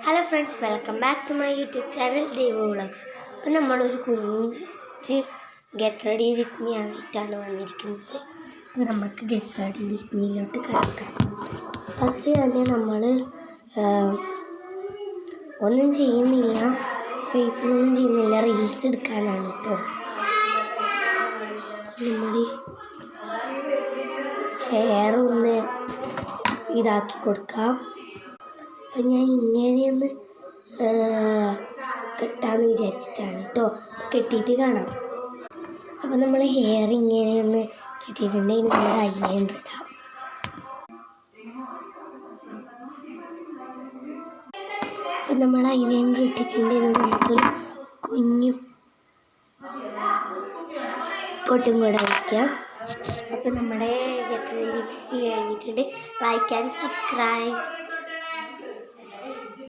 Hello friends, welcome back to my YouTube channel Deva vlogs. അപ്പം നമ്മളൊരു കുഞ്ഞ് ഗെറ്റ് റെഡി വിത്ത് മീ ആയിട്ടാണ് വന്നിരിക്കുന്നത്. നമുക്ക് ഗെറ്റ് റെഡി വിത്ത് മീയിലോട്ട് കിടക്കാം. ഫസ്റ്റ് തന്നെ നമ്മൾ ഒന്നും ചെയ്യുന്നില്ല, ഫേസിലൊന്നും ചെയ്യുന്നില്ല, റീൽസ് എടുക്കാനാണ് കേട്ടോ. നമ്മുടെ ഹെയർ ഒന്ന് ഇതാക്കി കൊടുക്കാം. അപ്പം ഞാൻ ഇങ്ങനെയൊന്ന് കെട്ടാമെന്ന് വിചാരിച്ചിട്ടാണ് കേട്ടോ. കെട്ടിയിട്ട് കാണാം. അപ്പം നമ്മൾ ഹെയർ ഇങ്ങനെയൊന്ന് കെട്ടിയിട്ടുണ്ടെങ്കിൽ നമ്മൾ ഐലൈനർ ഇടാം. അപ്പം നമ്മൾ ഐലൈനർ ഇട്ടിട്ടുണ്ടെങ്കിൽ നമുക്കൊരു കുഞ്ഞു പൊട്ടും കൂടെ വയ്ക്കാം. അപ്പം നമ്മുടെ ഗെറ്റ് റെഡി കഴിഞ്ഞിട്ടുണ്ട്. Like and subscribe.